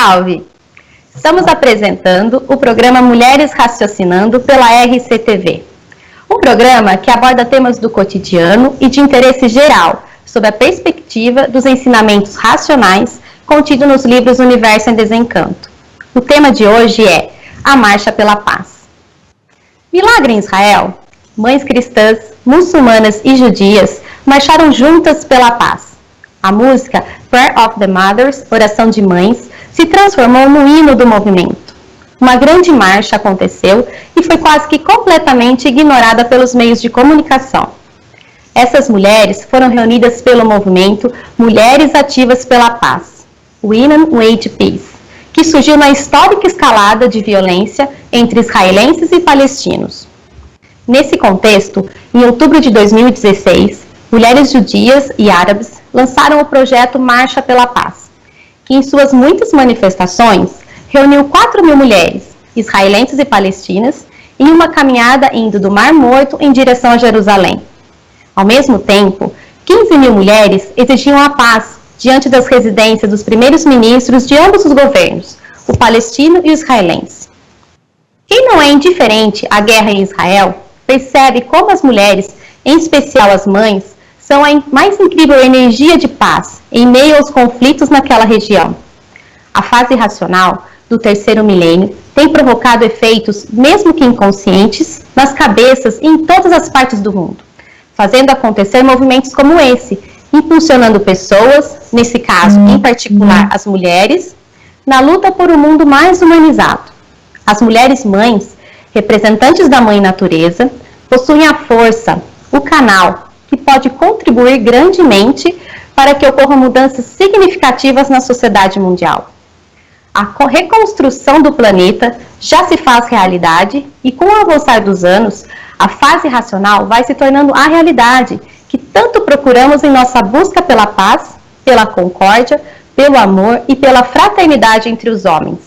salve! Estamos apresentando o programa Mulheres Raciocinando pela RCTV. Um programa que aborda temas do cotidiano e de interesse geral, sob a perspectiva dos ensinamentos racionais contidos nos livros Universo em Desencanto. O tema de hoje é a Marcha pela Paz. Milagre em Israel, mães cristãs, muçulmanas e judias marcharam juntas pela paz. A música Prayer of the Mothers, Oração de Mães, se transformou no hino do movimento. Uma grande marcha aconteceu e foi quase que completamente ignorada pelos meios de comunicação. Essas mulheres foram reunidas pelo movimento Mulheres Ativas pela Paz, Women Wage Peace, que surgiu na histórica escalada de violência entre israelenses e palestinos. Nesse contexto, em outubro de 2016, mulheres judias e árabes lançaram o projeto Marcha pela Paz, que em suas muitas manifestações reuniu 4.000 mulheres, israelenses e palestinas, em uma caminhada indo do Mar Morto em direção a Jerusalém. Ao mesmo tempo, 15.000 mulheres exigiam a paz diante das residências dos primeiros ministros de ambos os governos, o palestino e o israelense. Quem não é indiferente à guerra em Israel, percebe como as mulheres, em especial as mães, são a mais incrível energia de paz em meio aos conflitos naquela região. A fase racional do terceiro milênio tem provocado efeitos, mesmo que inconscientes, nas cabeças e em todas as partes do mundo, fazendo acontecer movimentos como esse, impulsionando pessoas, nesse caso em particular as mulheres, na luta por um mundo mais humanizado. As mulheres mães, representantes da Mãe Natureza, possuem a força, o canal, que pode contribuir grandemente para que ocorram mudanças significativas na sociedade mundial. A reconstrução do planeta já se faz realidade e, com o avançar dos anos, a fase racional vai se tornando a realidade que tanto procuramos em nossa busca pela paz, pela concórdia, pelo amor e pela fraternidade entre os homens.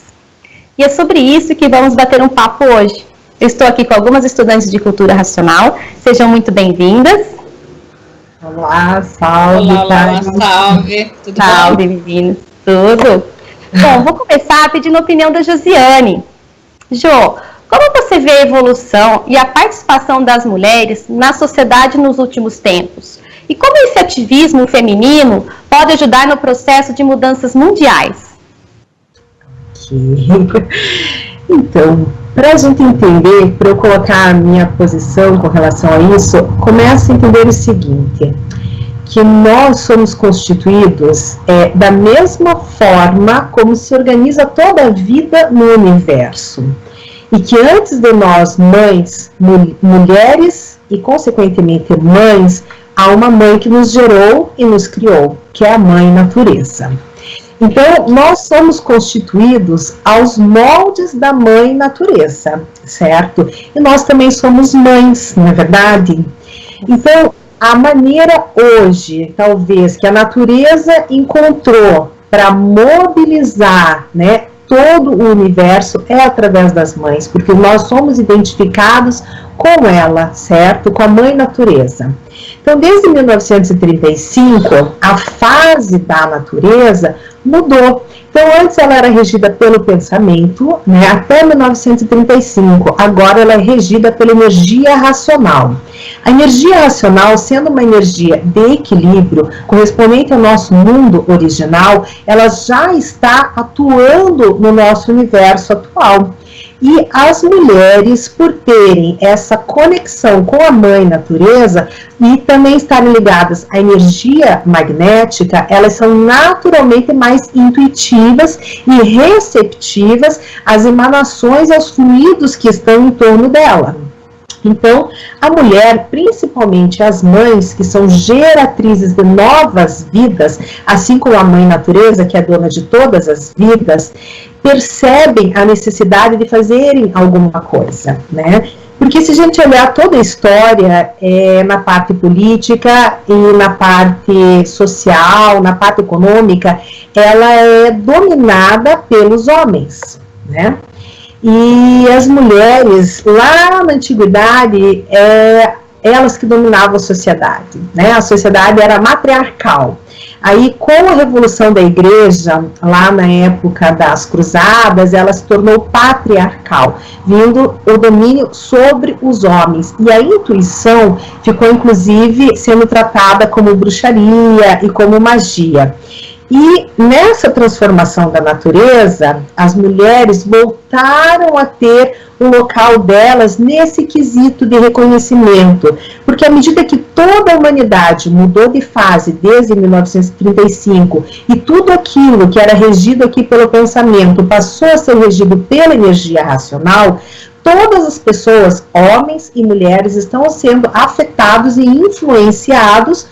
E é sobre isso que vamos bater um papo hoje. Eu estou aqui com algumas estudantes de cultura racional. Sejam muito bem-vindas. Olá, salve. Olá, salve. Tudo salve, bom? meninos. Tudo. Bom, vou começar pedindo a opinião da Josiane. Jo, como você vê a evolução e a participação das mulheres na sociedade nos últimos tempos? E como esse ativismo feminino pode ajudar no processo de mudanças mundiais? Então, para a gente entender, para eu colocar a minha posição com relação a isso, começa a entender o seguinte, que nós somos constituídos da mesma forma como se organiza toda a vida no universo. E que antes de nós, mães, mulheres e consequentemente mães, há uma mãe que nos gerou e nos criou, que é a Mãe Natureza. Então, nós somos constituídos aos moldes da Mãe Natureza, certo? E nós também somos mães, não é verdade? Então, a maneira hoje, talvez, que a natureza encontrou para mobilizar, né, todo o universo é através das mães, porque nós somos identificados com ela, certo? Com a Mãe Natureza. Então, desde 1935, a fase da natureza mudou. Então, antes ela era regida pelo pensamento, né, até 1935. Agora ela é regida pela energia racional. A energia racional, sendo uma energia de equilíbrio, correspondente ao nosso mundo original, ela já está atuando no nosso universo atual. E as mulheres, por terem essa conexão com a Mãe Natureza e também estarem ligadas à energia magnética, elas são naturalmente mais intuitivas e receptivas às emanações e aos fluidos que estão em torno dela. Então, a mulher, principalmente as mães, que são geratrizes de novas vidas, assim como a Mãe Natureza, que é dona de todas as vidas, percebem a necessidade de fazerem alguma coisa, né? Porque se a gente olhar toda a história, na parte política e na parte social, na parte econômica, ela é dominada pelos homens, né? E as mulheres, lá na antiguidade, elas que dominavam a sociedade, né? A sociedade era matriarcal. Aí, com a revolução da igreja, lá na época das cruzadas, ela se tornou patriarcal, vindo o domínio sobre os homens. E a intuição ficou, inclusive, sendo tratada como bruxaria e como magia. E nessa transformação da natureza, as mulheres voltaram a ter o local delas nesse quesito de reconhecimento, porque à medida que toda a humanidade mudou de fase desde 1935 e tudo aquilo que era regido aqui pelo pensamento passou a ser regido pela energia racional, todas as pessoas, homens e mulheres, estão sendo afetados e influenciados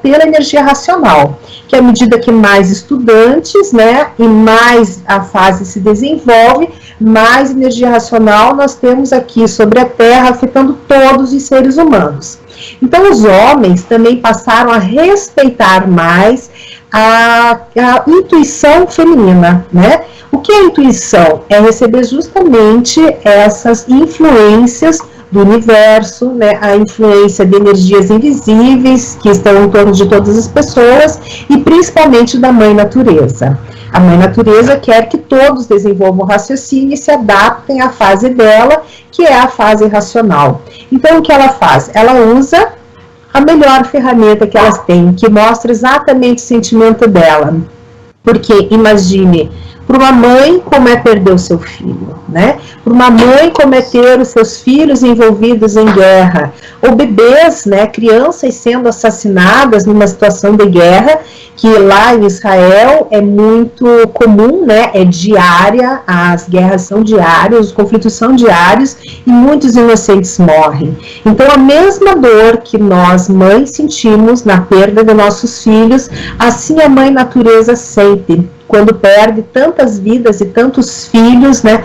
pela energia racional, que à medida que mais estudantes, né, e mais a fase se desenvolve, mais energia racional nós temos aqui sobre a Terra, afetando todos os seres humanos. Então os homens também passaram a respeitar mais a intuição feminina, né? O que é a intuição? É receber justamente essas influências do universo, né, a influência de energias invisíveis que estão em torno de todas as pessoas e principalmente da Mãe Natureza. A Mãe Natureza quer que todos desenvolvam raciocínio e se adaptem à fase dela, que é a fase racional. Então, o que ela faz? Ela usa a melhor ferramenta que elas têm, que mostra exatamente o sentimento dela. Porque, imagine, para uma mãe, como é perder o seu filho, né? Para uma mãe, como é ter os seus filhos envolvidos em guerra, ou bebês, né, crianças sendo assassinadas numa situação de guerra, que lá em Israel é muito comum, né, é diária, as guerras são diárias, os conflitos são diários e muitos inocentes morrem. Então a mesma dor que nós mães sentimos na perda de nossos filhos, assim a Mãe Natureza sente quando perde tantas vidas e tantos filhos, né,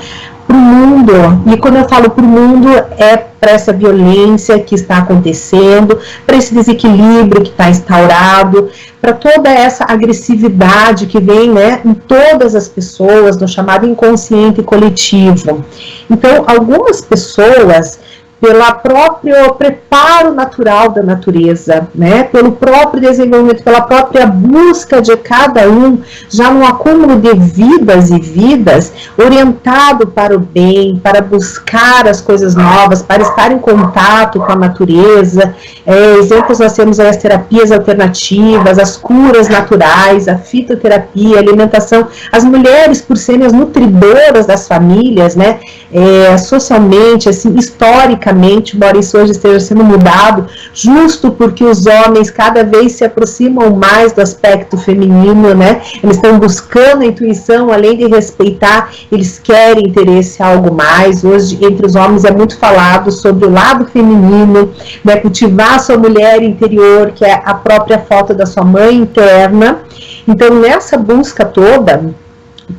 para o mundo. E quando eu falo para o mundo, é para essa violência que está acontecendo, para esse desequilíbrio que está instaurado, para toda essa agressividade que vem, né, em todas as pessoas, no chamado inconsciente coletivo. Então, algumas pessoas, pelo próprio preparo natural da natureza, né, pelo próprio desenvolvimento, pela própria busca de cada um, já num acúmulo de vidas e vidas, orientado para o bem, para buscar as coisas novas, para estar em contato com a natureza. Exemplos nós temos as terapias alternativas, as curas naturais, a fitoterapia, a alimentação. As mulheres, por serem as nutridoras das famílias, né, socialmente, assim, historicamente, embora isso hoje esteja sendo mudado, justo porque os homens cada vez se aproximam mais do aspecto feminino, né? Eles estão buscando a intuição, além de respeitar, eles querem ter esse algo mais. Hoje, entre os homens, é muito falado sobre o lado feminino, né? Cultivar a sua mulher interior, que é a própria foto da sua mãe interna. Então, nessa busca toda,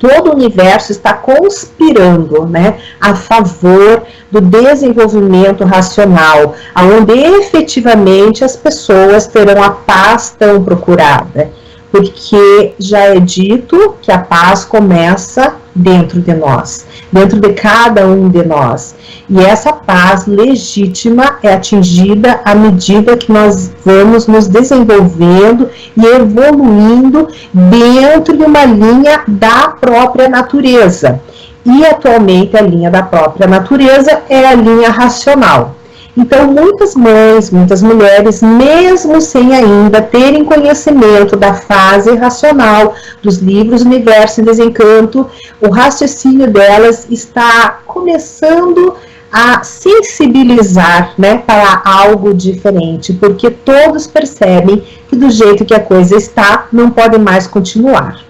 todo o universo está conspirando, né, a favor do desenvolvimento racional, onde efetivamente as pessoas terão a paz tão procurada, porque já é dito que a paz começa dentro de nós, dentro de cada um de nós. E essa paz legítima é atingida à medida que nós vamos nos desenvolvendo e evoluindo dentro de uma linha da própria natureza. E atualmente a linha da própria natureza é a linha racional. Então, muitas mães, muitas mulheres, mesmo sem ainda terem conhecimento da fase racional, dos livros Universo e Desencanto, o raciocínio delas está começando a sensibilizar, né, para algo diferente, porque todos percebem que do jeito que a coisa está, não pode mais continuar.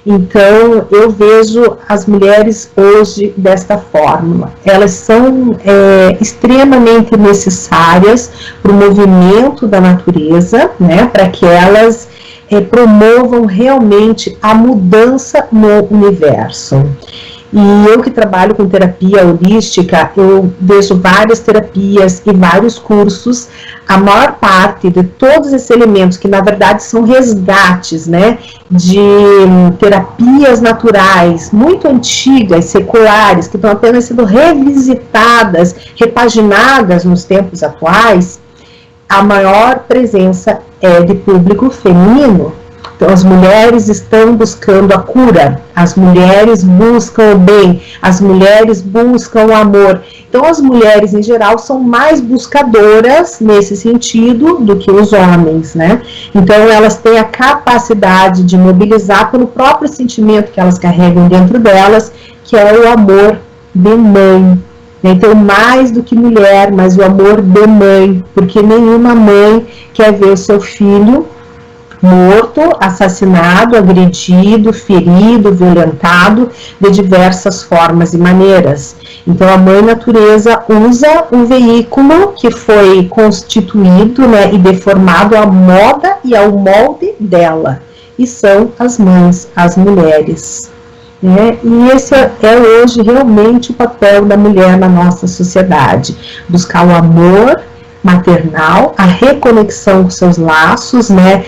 Então, eu vejo as mulheres hoje desta forma. Elas são extremamente necessárias para o movimento da natureza, né, para que elas promovam realmente a mudança no universo. E eu que trabalho com terapia holística, eu vejo várias terapias e vários cursos. A maior parte de todos esses elementos, que na verdade são resgates, né, de terapias naturais, muito antigas, seculares, que estão apenas sendo revisitadas, repaginadas nos tempos atuais, a maior presença é de público feminino. Então, as mulheres estão buscando a cura, as mulheres buscam o bem, as mulheres buscam o amor. Então, as mulheres, em geral, são mais buscadoras nesse sentido do que os homens, né? Então, elas têm a capacidade de mobilizar pelo próprio sentimento que elas carregam dentro delas, que é o amor de mãe. Então, mais do que mulher, mas o amor de mãe, porque nenhuma mãe quer ver o seu filho morto, assassinado, agredido, ferido, violentado de diversas formas e maneiras. Então, a mãe natureza usa um veículo que foi constituído, né, e deformado à moda e ao molde dela, e são as mães, as mulheres. Né? E esse é hoje realmente o papel da mulher na nossa sociedade, buscar o amor maternal, a reconexão com seus laços, né,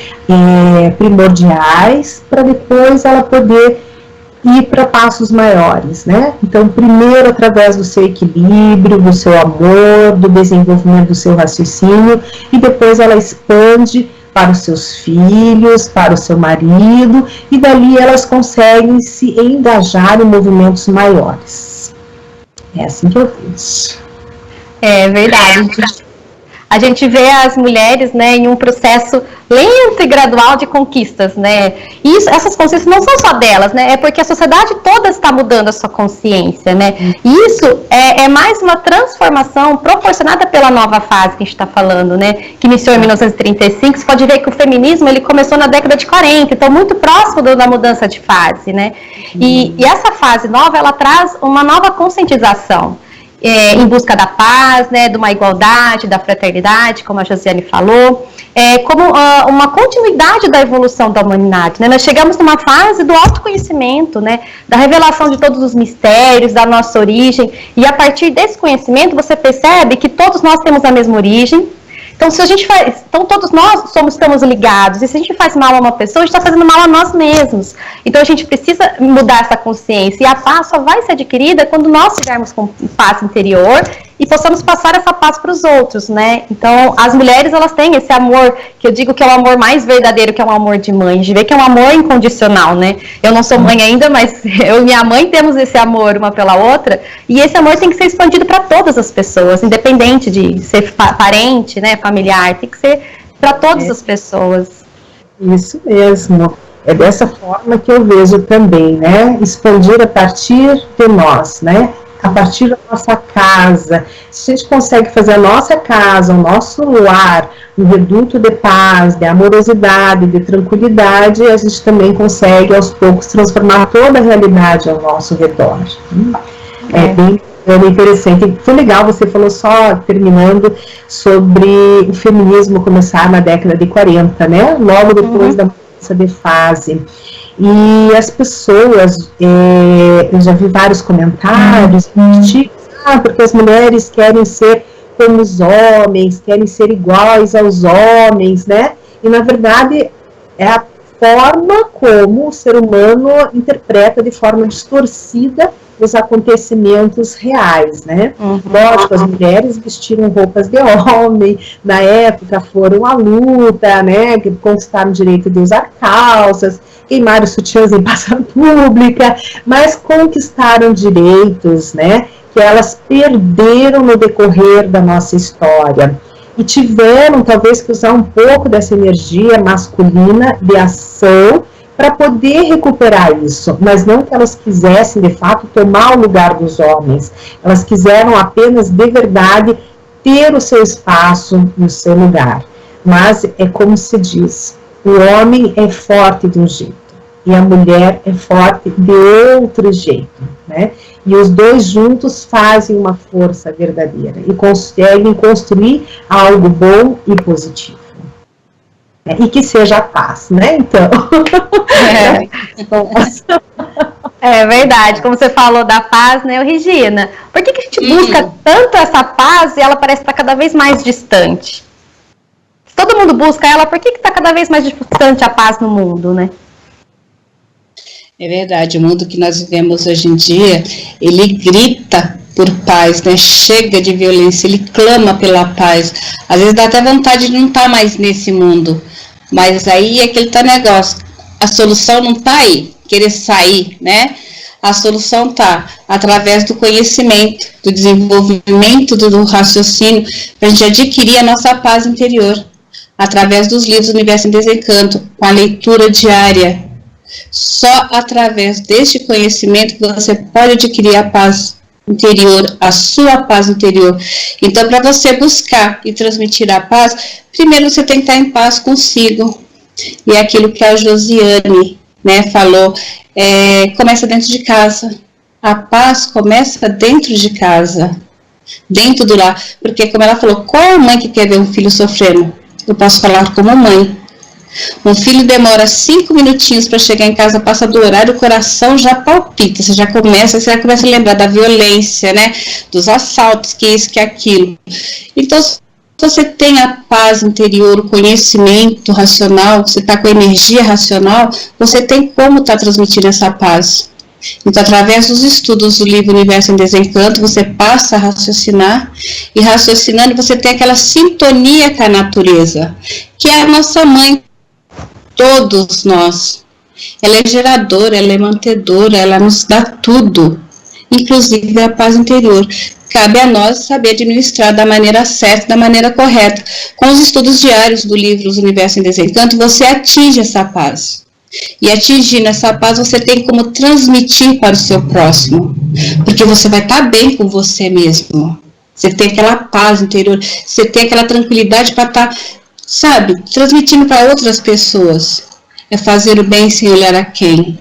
primordiais, para depois ela poder ir para passos maiores, né? Então, primeiro através do seu equilíbrio, do seu amor, do desenvolvimento do seu raciocínio, e depois ela expande para os seus filhos, para o seu marido, e dali elas conseguem se engajar em movimentos maiores. É assim que eu vejo. É verdade. A gente vê as mulheres, né, em um processo lento e gradual de conquistas, né? E essas conquistas não são só delas, né? É porque a sociedade toda está mudando a sua consciência, né? E isso é mais uma transformação proporcionada pela nova fase que a gente está falando, né? Que iniciou em 1935. Você pode ver que o feminismo ele começou na década de 40, então muito próximo da mudança de fase, né? E essa fase nova, ela traz uma nova conscientização. Em busca da paz, né, de uma igualdade, da fraternidade, como a Josiane falou, como uma continuidade da evolução da humanidade, né? Nós chegamos numa fase do autoconhecimento, né, da revelação de todos os mistérios, da nossa origem, e a partir desse conhecimento você percebe que todos nós temos a mesma origem. Então, então todos nós estamos ligados, e se a gente faz mal a uma pessoa, a gente está fazendo mal a nós mesmos. Então, a gente precisa mudar essa consciência, e a paz só vai ser adquirida quando nós estivermos com paz interior e possamos passar essa paz para os outros, né? Então, as mulheres, elas têm esse amor, que eu digo que é o amor mais verdadeiro, que é o amor de mãe, de ver que é um amor incondicional, né? Eu não sou mãe ainda, mas eu e minha mãe temos esse amor uma pela outra, e esse amor tem que ser expandido para todas as pessoas, independente de ser parente, né, familiar, tem que ser para todas as pessoas. Isso mesmo. É dessa forma que eu vejo também, né? Expandir a partir de nós, né? A partir da nossa casa. Se a gente consegue fazer a nossa casa, o nosso lar, um reduto de paz, de amorosidade, de tranquilidade, a gente também consegue, aos poucos, transformar toda a realidade ao nosso redor. É bem interessante. Foi legal, você falou só, terminando, sobre o feminismo começar na década de 40, né? Logo depois da mudança de fase. E as pessoas, eu já vi vários comentários, porque as mulheres querem ser como os homens, querem ser iguais aos homens, né? E, na verdade, é a forma como o ser humano interpreta de forma distorcida os acontecimentos reais, né? Lógico, as mulheres vestiram roupas de homem, na época foram à luta, né? Que conquistaram o direito de usar calças, queimaram sutiãs em praça pública, mas conquistaram direitos, né? Que elas perderam no decorrer da nossa história. E tiveram, talvez, que usar um pouco dessa energia masculina de ação para poder recuperar isso, mas não que elas quisessem, de fato, tomar o lugar dos homens. Elas quiseram apenas, de verdade, ter o seu espaço no seu lugar. Mas é como se diz, o homem é forte de um jeito, e a mulher é forte de outro jeito, né? E os dois juntos fazem uma força verdadeira e conseguem construir algo bom e positivo. E que seja a paz, né? Então. É verdade, como você falou da paz, né, Regina? Por que a gente busca tanto essa paz e ela parece estar cada vez mais distante? Se todo mundo busca ela, por que está cada vez mais distante a paz no mundo, né? É verdade, o mundo que nós vivemos hoje em dia, ele grita por paz, né? Chega de violência, ele clama pela paz. Às vezes dá até vontade de não estar mais nesse mundo. Mas aí é aquele negócio, a solução não está aí, querer sair, né? A solução está através do conhecimento, do desenvolvimento do raciocínio, para a gente adquirir a nossa paz interior, através dos livros do Universo em Desencanto, com a leitura diária. Só através deste conhecimento que você pode adquirir a paz interior, a sua paz interior. Então, para você buscar e transmitir a paz, primeiro você tem que estar em paz consigo. E é aquilo que a Josiane, né, falou, começa dentro de casa. A paz começa dentro de casa, dentro do lar. Porque, como ela falou, qual é a mãe que quer ver um filho sofrendo? Eu posso falar como mãe. Um filho demora 5 minutinhos para chegar em casa, passa do horário, o coração já palpita, você já começa a lembrar da violência, né, dos assaltos, que isso, que aquilo. Então, se você tem a paz interior, o conhecimento racional, você está com a energia racional, você tem como estar transmitindo essa paz. Então, através dos estudos do livro Universo em Desencanto, você passa a raciocinar, e raciocinando você tem aquela sintonia com a natureza, que é a nossa mãe, todos nós. Ela é geradora, ela é mantedora, ela nos dá tudo, inclusive a paz interior. Cabe a nós saber administrar da maneira certa, da maneira correta. Com os estudos diários do livro Universo em Desencanto, você atinge essa paz. E atingindo essa paz, você tem como transmitir para o seu próximo. Porque você vai estar bem com você mesmo. Você tem aquela paz interior, você tem aquela tranquilidade para estar, sabe, transmitindo para outras pessoas. É fazer o bem sem olhar a quem.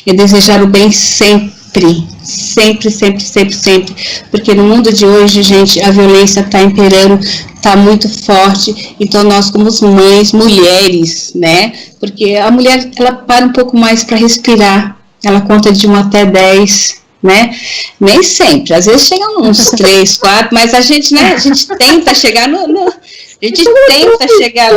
É desejar o bem sempre. Sempre, sempre, sempre, sempre. Porque no mundo de hoje, gente, a violência está imperando, está muito forte. Então nós, como mães, mulheres, né? Porque a mulher, ela para um pouco mais para respirar. Ela conta de 1 até 10, né? Nem sempre. Às vezes chega uns 3, 4, mas a gente, né? A gente tenta chegar a gente tenta chegar,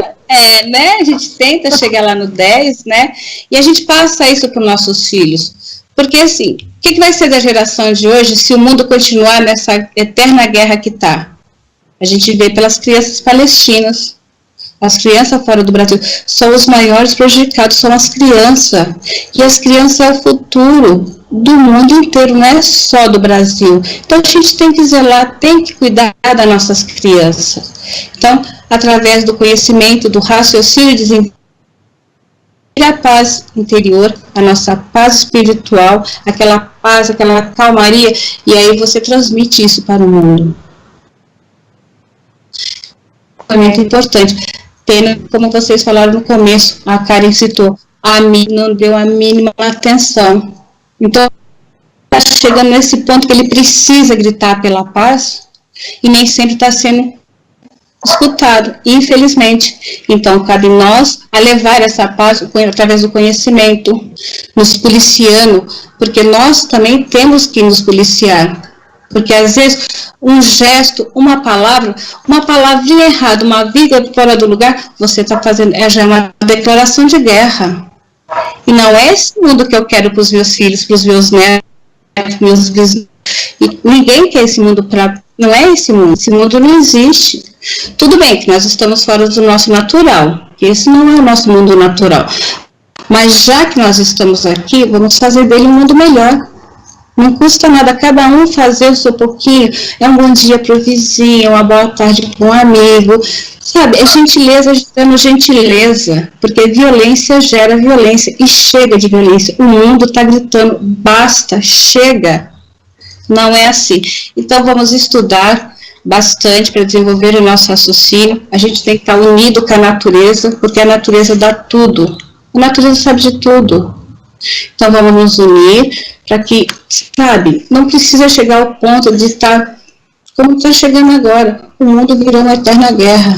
né? A gente tenta chegar lá no 10, né? E a gente passa isso para os nossos filhos. Porque, assim, o que vai ser da geração de hoje se o mundo continuar nessa eterna guerra que está? A gente vê pelas crianças palestinas. As crianças fora do Brasil são os maiores prejudicados, são as crianças. E as crianças é o futuro do mundo inteiro, não é só do Brasil. Então, a gente tem que zelar, tem que cuidar das nossas crianças. Então, através do conhecimento, do raciocínio, desenvolver a paz interior, a nossa paz espiritual, aquela paz, aquela calmaria, e aí você transmite isso para o mundo. É muito importante. Pena, como vocês falaram no começo, a Karen citou, a mim não deu a mínima atenção. Então, está chegando nesse ponto que ele precisa gritar pela paz e nem sempre está sendo escutado, infelizmente. Então, cabe nós a levar essa paz através do conhecimento, nos policiando, porque nós também temos que nos policiar. Porque, às vezes, um gesto, uma palavrinha errada, uma vírgula fora do lugar, você está fazendo, já é uma declaração de guerra. E não é esse mundo que eu quero para os meus filhos, para os meus netos, meus bisnetos. E ninguém quer esse mundo para... Não é esse mundo não existe. Tudo bem que nós estamos fora do nosso natural, que esse não é o nosso mundo natural. Mas já que nós estamos aqui, vamos fazer dele um mundo melhor. Não custa nada cada um fazer o seu pouquinho. É um bom dia para o vizinho, uma boa tarde para um amigo. Sabe, é gentileza gerando gentileza. Porque violência gera violência. E chega de violência. O mundo está gritando, basta, chega. Não é assim. Então vamos estudar bastante para desenvolver o nosso raciocínio. A gente tem que estar unido com a natureza, porque a natureza dá tudo. A natureza sabe de tudo. Então vamos nos unir para que, sabe, não precisa chegar ao ponto de estar como está chegando agora. O mundo virou uma eterna guerra.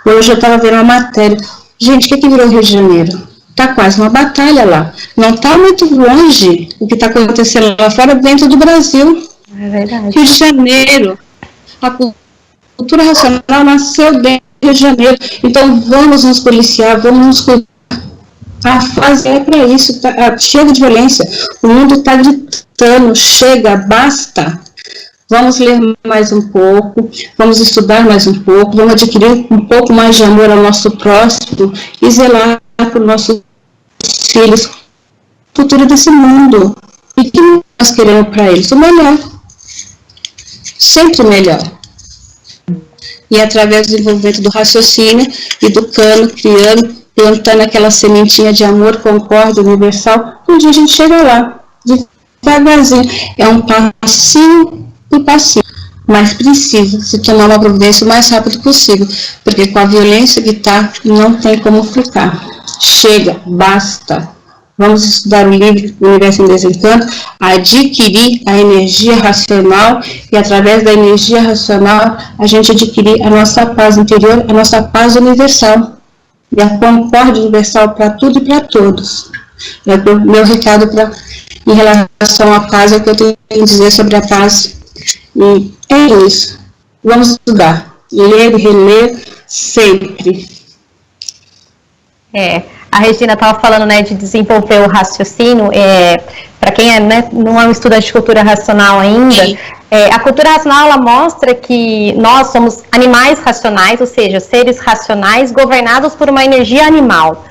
Hoje eu estava vendo uma matéria. Gente, o que virou Rio de Janeiro? Está quase uma batalha lá. Não está muito longe o que está acontecendo lá fora, dentro do Brasil. É verdade. Rio de Janeiro. A cultura racional nasceu dentro do Rio de Janeiro. Então vamos nos policiar, vamos nos cuidar. A fase é para isso, chega de violência, o mundo está gritando, chega, basta. Vamos ler mais um pouco, vamos estudar mais um pouco, vamos adquirir um pouco mais de amor ao nosso próximo e zelar para os nossos filhos, futuro desse mundo. E o que nós queremos para eles? O melhor. Sempre o melhor. E através do desenvolvimento do raciocínio, educando, criando, plantando aquela sementinha de amor, concórdia, universal, um dia a gente chega lá, devagarzinho. É um passinho e passinho. Mas precisa se tomar uma providência o mais rápido possível, porque com a violência que está, não tem como ficar. Chega, basta. Vamos estudar o livro O Universo em Desencanto, adquirir a energia racional e através da energia racional a gente adquirir a nossa paz interior, a nossa paz universal e a concórdia universal para tudo e para todos. É o meu recado em relação à paz, é o que eu tenho a dizer sobre a paz. E é isso. Vamos estudar, ler e reler sempre. A Regina estava falando, né, de desenvolver o raciocínio. Para quem não é um estudante de cultura racional ainda, a cultura racional ela mostra que nós somos animais racionais, ou seja, seres racionais governados por uma energia animal.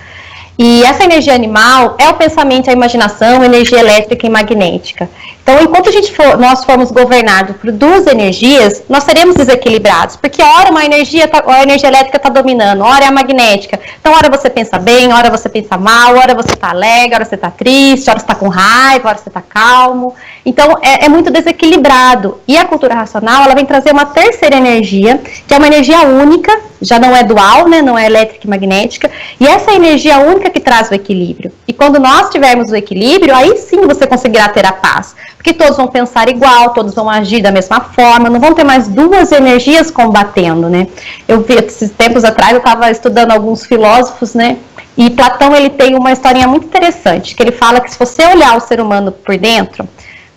E essa energia animal é o pensamento, a imaginação, a energia elétrica e magnética. Então, enquanto nós formos governados por duas energias, nós seremos desequilibrados, porque ora a energia elétrica está dominando, ora é a magnética. Então, ora você pensa bem, ora você pensa mal, ora você está alegre, ora você está triste, ora você está com raiva, ora você está calmo. Então, é muito desequilibrado. E a cultura racional, ela vem trazer uma terceira energia, que é uma energia única, já não é dual, né, não é elétrica e magnética, e essa energia única que traz o equilíbrio. E quando nós tivermos o equilíbrio, aí sim você conseguirá ter a paz. Porque todos vão pensar igual, todos vão agir da mesma forma, não vão ter mais duas energias combatendo, né? Eu vi, esses tempos atrás, eu estava estudando alguns filósofos, né? E Platão, ele tem uma historinha muito interessante, que ele fala que se você olhar o ser humano por dentro,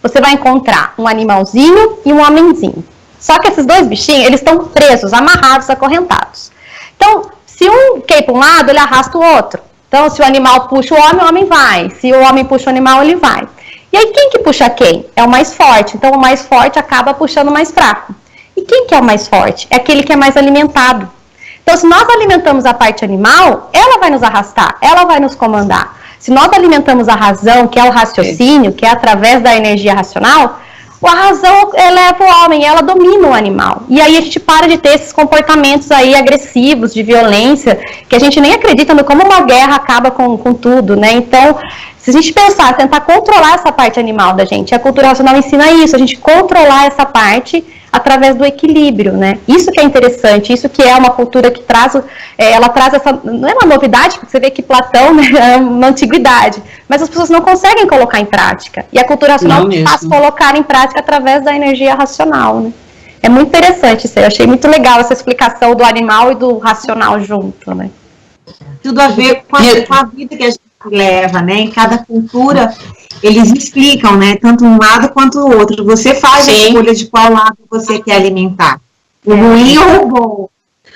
você vai encontrar um animalzinho e um homenzinho. Só que esses dois bichinhos, eles estão presos, amarrados, acorrentados. Então, se um quer ir para um lado, ele arrasta o outro. Então, se o animal puxa o homem vai. Se o homem puxa o animal, ele vai. E aí, quem que puxa quem? É o mais forte. Então, o mais forte acaba puxando o mais fraco. E quem que é o mais forte? É aquele que é mais alimentado. Então, se nós alimentamos a parte animal, ela vai nos arrastar, ela vai nos comandar. Se nós alimentamos a razão, que é o raciocínio, que é através da energia racional, a razão eleva o homem, ela domina o animal. E aí a gente para de ter esses comportamentos aí agressivos, de violência, que a gente nem acredita no como uma guerra acaba com tudo, né? Então, se a gente pensar, tentar controlar essa parte animal da gente, a cultura racional ensina isso, a gente controlar essa parte através do equilíbrio, né? Isso que é interessante, isso que é uma cultura que traz, ela traz essa, não é uma novidade, porque você vê que Platão, né, é uma antiguidade, mas as pessoas não conseguem colocar em prática, e a cultura racional faz colocar em prática através da energia racional, né? É muito interessante isso aí, eu achei muito legal essa explicação do animal e do racional junto, né? Tudo a ver com a vida que a gente leva, né? Em cada cultura, eles explicam, né? Tanto um lado quanto o outro. Você faz a escolha de qual lado você quer alimentar. O ruim ou o bom.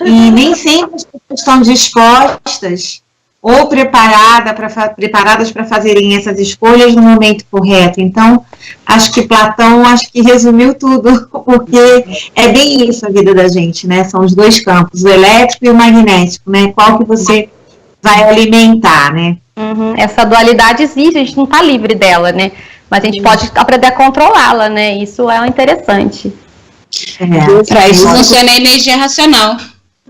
E nem sempre as pessoas estão dispostas ou preparadas para fazerem essas escolhas no momento correto. Então, acho que Platão resumiu tudo, porque é bem isso a vida da gente, né? São os dois campos, o elétrico e o magnético, né? Qual que você vai alimentar, né? Essa dualidade existe, a gente não está livre dela, né? Mas a gente pode aprender a controlá-la, né? Isso é interessante. Para isso funciona a energia racional,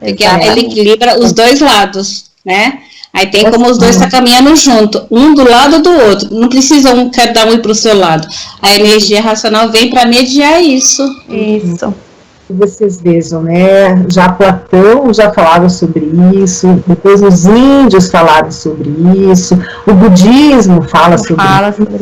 porque ela equilibra os dois lados, né? Aí tem como os dois estão caminhando junto, um do lado do outro. Não precisa um cada um ir para o seu lado. A energia racional vem para mediar isso. Isso. Vocês vejam, né? Já Platão já falava sobre isso, depois os índios falaram sobre isso, o budismo fala sobre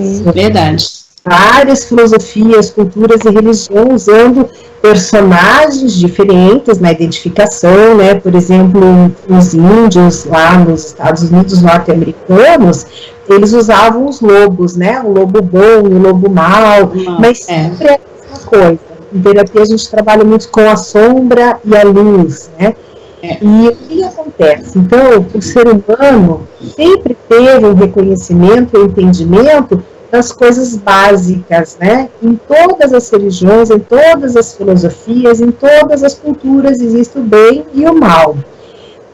isso. Verdade. Várias filosofias, culturas e religiões usando personagens diferentes na identificação, né? Por exemplo, os índios lá nos Estados Unidos norte-americanos, eles usavam os lobos, né? O lobo bom e o lobo mau, mas sempre é a mesma coisa. Em terapia a gente trabalha muito com a sombra e a luz, né? E o que acontece? Então, o ser humano sempre teve um reconhecimento e um entendimento das coisas básicas, né? Em todas as religiões, em todas as filosofias, em todas as culturas existe o bem e o mal.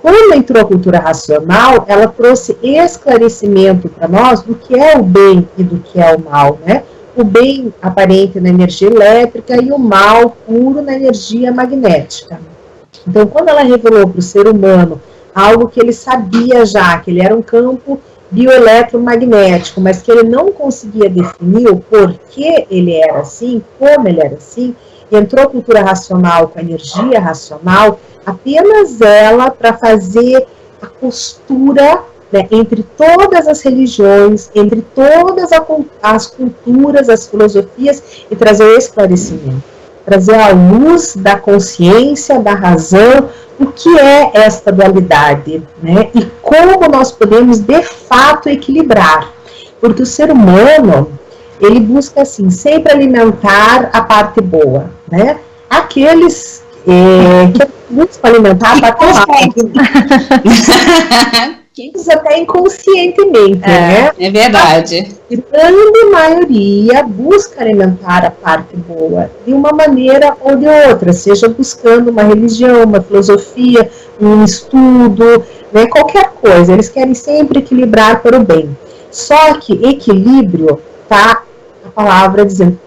Quando entrou a cultura racional, ela trouxe esclarecimento para nós do que é o bem e do que é o mal, né? O bem aparente na energia elétrica e o mal puro na energia magnética. Então, quando ela revelou para o ser humano algo que ele sabia já, que ele era um campo bioeletromagnético, mas que ele não conseguia definir o porquê ele era assim, como ele era assim, entrou a cultura racional com a energia racional, apenas ela para fazer a costura, né, entre todas as religiões, entre todas as culturas, as filosofias, e trazer o esclarecimento, trazer a luz da consciência, da razão, o que é esta dualidade, né, e como nós podemos de fato equilibrar, porque o ser humano, ele busca assim, sempre alimentar a parte boa, né, aqueles que buscam alimentar a parte mal, até inconscientemente, né? É verdade. A grande maioria busca alimentar a parte boa de uma maneira ou de outra, seja buscando uma religião, uma filosofia, um estudo, né, qualquer coisa. Eles querem sempre equilibrar para o bem. Só que equilíbrio, tá a palavra dizendo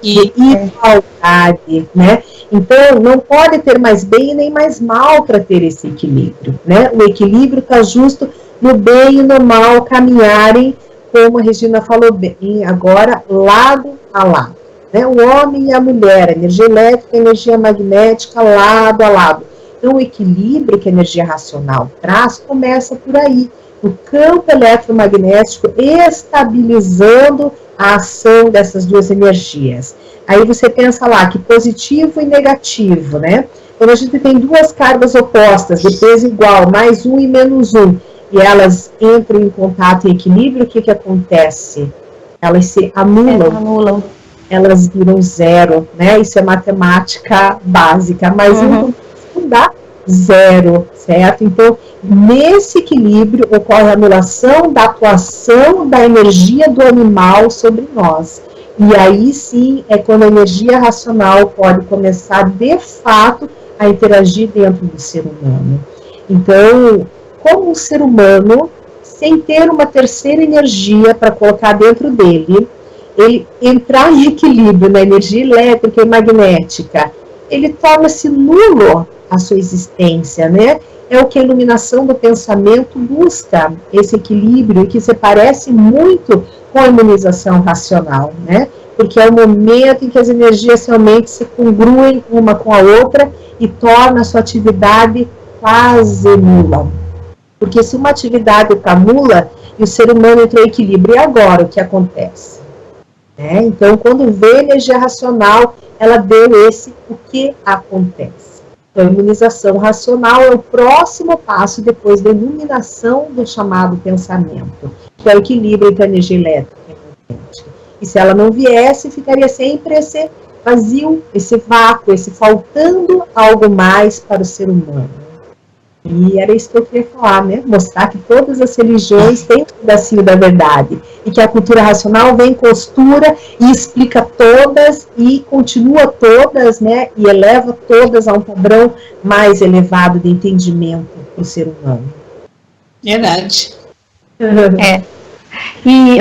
igualdade, né? Então, não pode ter mais bem nem mais mal para ter esse equilíbrio, né? O equilíbrio está justo no bem e no mal caminharem, como a Regina falou bem agora, lado a lado, né? O homem e a mulher, a energia elétrica e a energia magnética, lado a lado. Então, o equilíbrio que a energia racional traz começa por aí, no campo eletromagnético, estabilizando a ação dessas duas energias. Aí você pensa lá que positivo e negativo, né? Quando a gente tem duas cargas opostas, de peso igual, mais um e menos um, e elas entram em contato e equilíbrio, o que que acontece? Elas se anulam. Elas viram zero, né? Isso é matemática básica, mas um dá zero, certo? Então, nesse equilíbrio ocorre a anulação da atuação da energia do animal sobre nós. E aí sim é quando a energia racional pode começar de fato a interagir dentro do ser humano. Então, como um ser humano, sem ter uma terceira energia para colocar dentro dele, ele entrar em equilíbrio na energia elétrica e magnética, ele torna-se nulo a sua existência, né? É o que a iluminação do pensamento busca, esse equilíbrio, que se parece muito com a imunização racional, né? Porque é o momento em que as energias realmente se congruem uma com a outra e torna a sua atividade quase nula. Porque se uma atividade está nula e o ser humano entrou em equilíbrio, e agora o que acontece? Né? Então, quando vê a energia racional, ela deu o que acontece. Então, a imunização racional é o próximo passo depois da iluminação do chamado pensamento, que é o equilíbrio entre a energia elétrica e magnética. E se ela não viesse, ficaria sempre esse vazio, esse vácuo, esse faltando algo mais para o ser humano. E era isso que eu queria falar, né? Mostrar que todas as religiões têm um pedacinho da verdade. E que a cultura racional vem, costura e explica todas e continua todas, né? E eleva todas a um padrão mais elevado de entendimento para o ser humano. Verdade. E,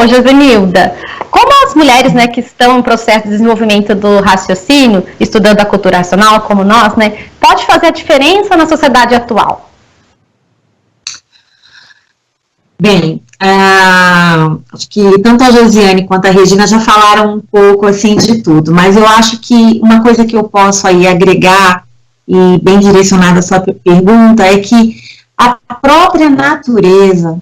Josenilda, como as mulheres, né, que estão em processo de desenvolvimento do raciocínio, estudando a cultura racional, como nós, né, pode fazer a diferença na sociedade atual? Bem, acho que tanto a Josiane quanto a Regina já falaram um pouco assim de tudo, mas eu acho que uma coisa que eu posso aí agregar, e bem direcionada à sua pergunta, é que a própria natureza,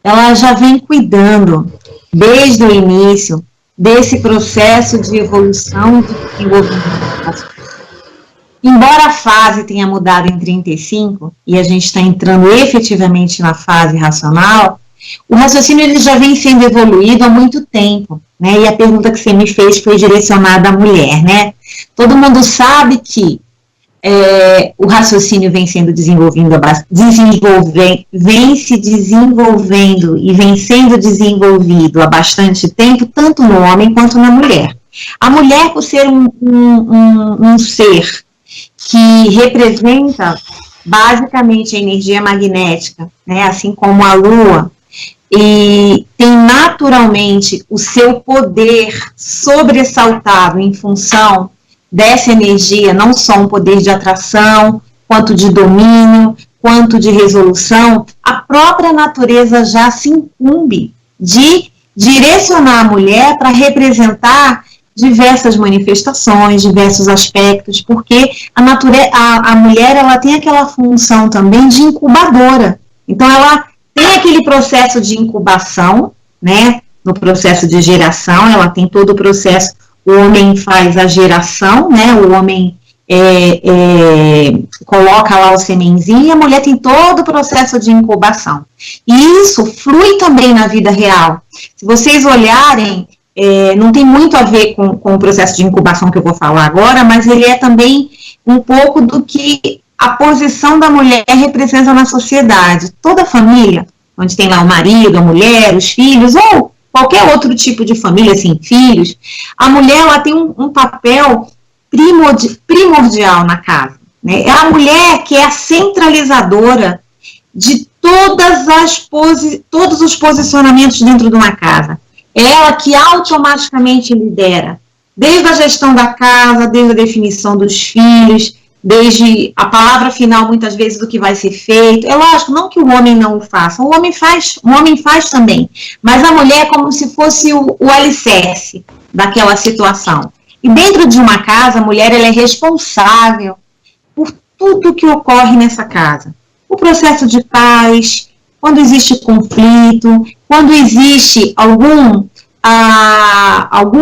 ela já vem cuidando, desde o início, desse processo de evolução e de desenvolvimento. Embora a fase tenha mudado em 35, e a gente está entrando efetivamente na fase racional, o raciocínio ele já vem sendo evoluído há muito tempo, né? E a pergunta que você me fez foi direcionada à mulher, né? Todo mundo sabe que o raciocínio vem sendo vem se desenvolvendo e vem sendo desenvolvido há bastante tempo, tanto no homem quanto na mulher. A mulher, por ser um ser que representa basicamente a energia magnética, né, assim como a Lua, e tem naturalmente o seu poder sobressaltado em função dessa energia, não só um poder de atração, quanto de domínio, quanto de resolução, a própria natureza já se incumbe de direcionar a mulher para representar diversas manifestações, diversos aspectos, porque a mulher ela tem aquela função também de incubadora. Então, ela tem aquele processo de incubação, né? No processo de geração, ela tem todo o processo. O homem faz a geração, né? O homem coloca lá o semenzinho, e a mulher tem todo o processo de incubação. E isso flui também na vida real. Se vocês olharem, não tem muito a ver com o processo de incubação que eu vou falar agora, mas ele é também um pouco do que a posição da mulher representa na sociedade. Toda família, onde tem lá o marido, a mulher, os filhos, ou qualquer outro tipo de família, assim, filhos, a mulher ela tem um papel primordial na casa, né? É a mulher que é a centralizadora de todos os posicionamentos dentro de uma casa. É ela que automaticamente lidera, desde a gestão da casa, desde a definição dos filhos, desde a palavra final, muitas vezes, do que vai ser feito. É lógico, não que o homem não o faça, o homem faz também, mas a mulher é como se fosse o alicerce daquela situação. E dentro de uma casa, a mulher ela é responsável por tudo que ocorre nessa casa. O processo de paz, quando existe conflito, quando existe algum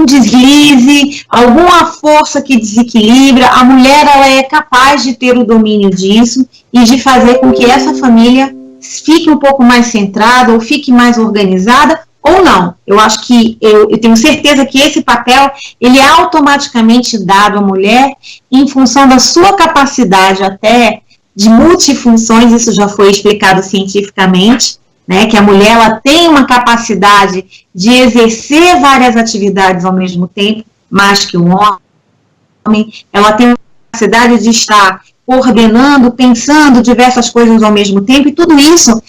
deslize, alguma força que desequilibra, a mulher ela é capaz de ter o domínio disso e de fazer com que essa família fique um pouco mais centrada ou fique mais organizada, ou não. Eu acho que, eu tenho certeza que esse papel, ele é automaticamente dado à mulher em função da sua capacidade até de multifunções, isso já foi explicado cientificamente, né, que a mulher ela tem uma capacidade de exercer várias atividades ao mesmo tempo, mais que o homem, ela tem uma capacidade de estar coordenando, pensando diversas coisas ao mesmo tempo, e tudo isso